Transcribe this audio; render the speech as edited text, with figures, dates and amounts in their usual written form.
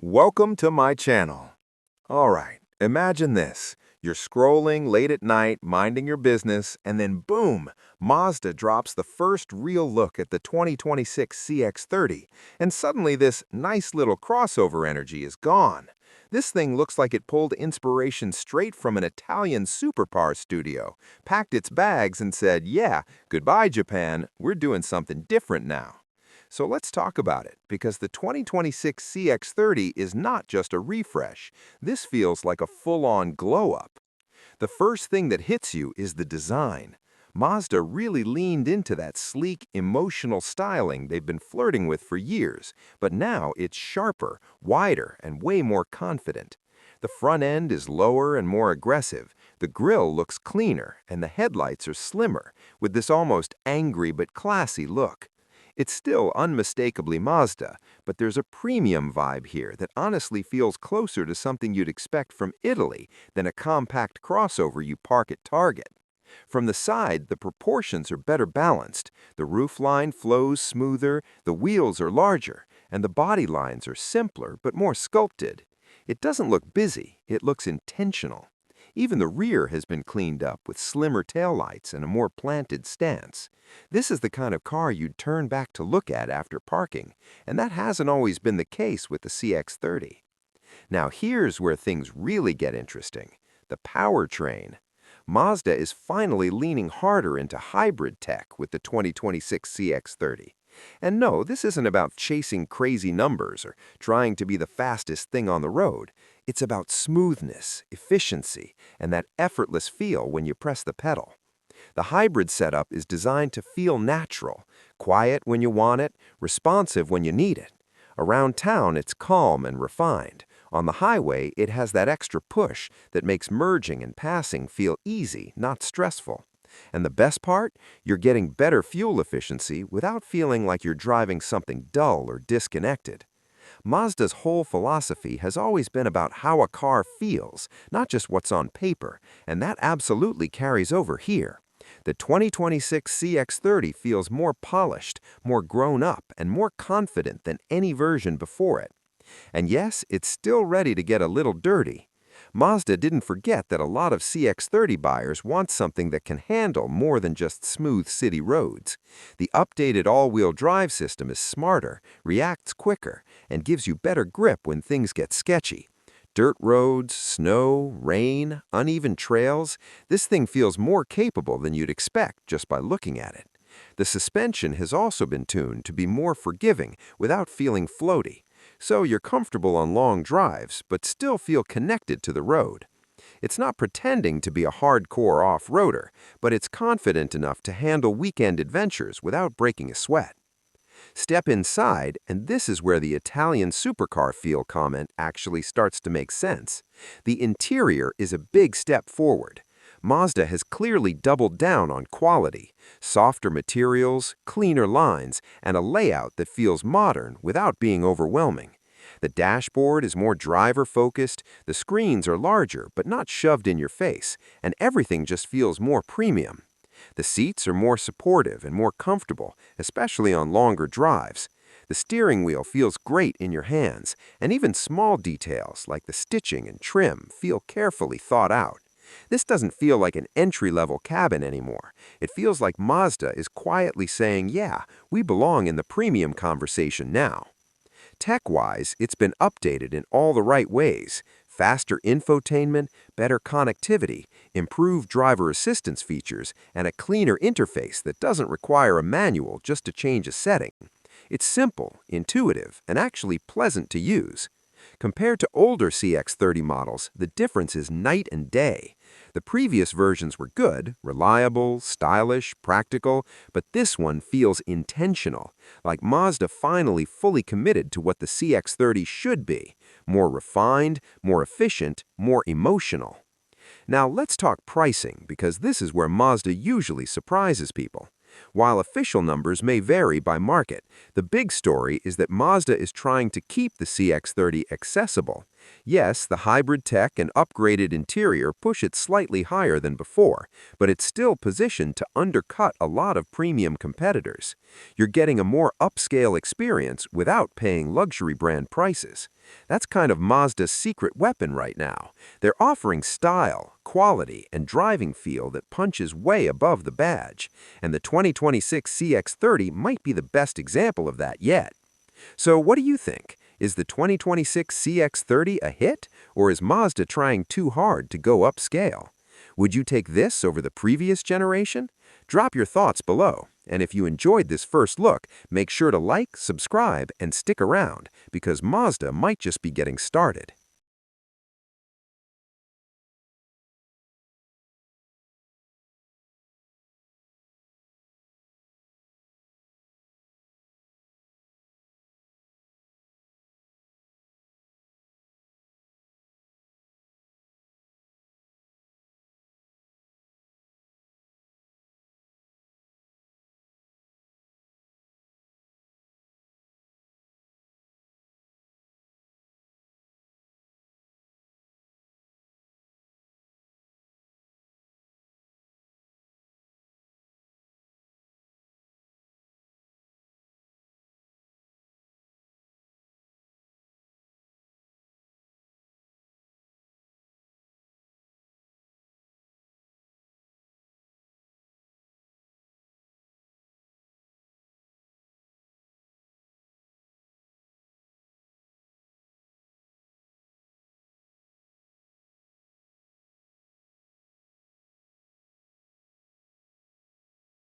Welcome to my channel. All right, imagine this. You're scrolling late at night, minding your business, and then boom, Mazda drops the first real look at the 2026 CX-30, and suddenly this nice little crossover energy is gone. This thing looks like it pulled inspiration straight from an Italian supercar studio, packed its bags and said, yeah, goodbye Japan, we're doing something different now. So let's talk about it, because the 2026 CX-30 is not just a refresh. This feels like a full-on glow-up. The first thing that hits you is the design. Mazda really leaned into that sleek, emotional styling they've been flirting with for years, but now it's sharper, wider, and way more confident. The front end is lower and more aggressive, the grille looks cleaner, and the headlights are slimmer, with this almost angry but classy look. It's still unmistakably Mazda, but there's a premium vibe here that honestly feels closer to something you'd expect from Italy than a compact crossover you park at Target. From the side, the proportions are better balanced, the roofline flows smoother, the wheels are larger, and the body lines are simpler but more sculpted. It doesn't look busy, it looks intentional. Even the rear has been cleaned up with slimmer taillights and a more planted stance. This is the kind of car you'd turn back to look at after parking, and that hasn't always been the case with the CX-30. Now here's where things really get interesting: the powertrain. Mazda is finally leaning harder into hybrid tech with the 2026 CX-30. And no, this isn't about chasing crazy numbers or trying to be the fastest thing on the road. It's about smoothness, efficiency, and that effortless feel when you press the pedal. The hybrid setup is designed to feel natural, quiet when you want it, responsive when you need it. Around town, it's calm and refined. On the highway, it has that extra push that makes merging and passing feel easy, not stressful. And the best part? You're getting better fuel efficiency without feeling like you're driving something dull or disconnected. Mazda's whole philosophy has always been about how a car feels, not just what's on paper, and that absolutely carries over here. The 2026 CX-30 feels more polished, more grown up, and more confident than any version before it. And yes, it's still ready to get a little dirty. Mazda didn't forget that a lot of CX-30 buyers want something that can handle more than just smooth city roads. The updated all-wheel drive system is smarter, reacts quicker, and gives you better grip when things get sketchy. Dirt roads, snow, rain, uneven trails, this thing feels more capable than you'd expect just by looking at it. The suspension has also been tuned to be more forgiving without feeling floaty, so you're comfortable on long drives but still feel connected to the road. It's not pretending to be a hardcore off-roader, but it's confident enough to handle weekend adventures without breaking a sweat. Step inside, and this is where the Italian supercar feel comment actually starts to make sense. The interior is a big step forward. Mazda has clearly doubled down on quality, softer materials, cleaner lines, and a layout that feels modern without being overwhelming. The dashboard is more driver-focused, the screens are larger but not shoved in your face, and everything just feels more premium. The seats are more supportive and more comfortable, especially on longer drives. The steering wheel feels great in your hands, and even small details like the stitching and trim feel carefully thought out. This doesn't feel like an entry-level cabin anymore. It feels like Mazda is quietly saying, yeah, we belong in the premium conversation now. Tech-wise, it's been updated in all the right ways: faster infotainment, better connectivity, improved driver assistance features, and a cleaner interface that doesn't require a manual just to change a setting. It's simple, intuitive, and actually pleasant to use. Compared to older CX-30 models, the difference is night and day. The previous versions were good, reliable, stylish, practical, but this one feels intentional, like Mazda finally fully committed to what the CX-30 should be: more refined, more efficient, more emotional. Now let's talk pricing, because this is where Mazda usually surprises people. While official numbers may vary by market, the big story is that Mazda is trying to keep the CX-30 accessible. Yes, the hybrid tech and upgraded interior push it slightly higher than before, but it's still positioned to undercut a lot of premium competitors. You're getting a more upscale experience without paying luxury brand prices. That's kind of Mazda's secret weapon right now. They're offering style, quality, and driving feel that punches way above the badge, and the 2026 CX-30 might be the best example of that yet. So what do you think? Is the 2026 CX-30 a hit, or is Mazda trying too hard to go upscale? Would you take this over the previous generation? Drop your thoughts below, and if you enjoyed this first look, make sure to like, subscribe, and stick around, because Mazda might just be getting started.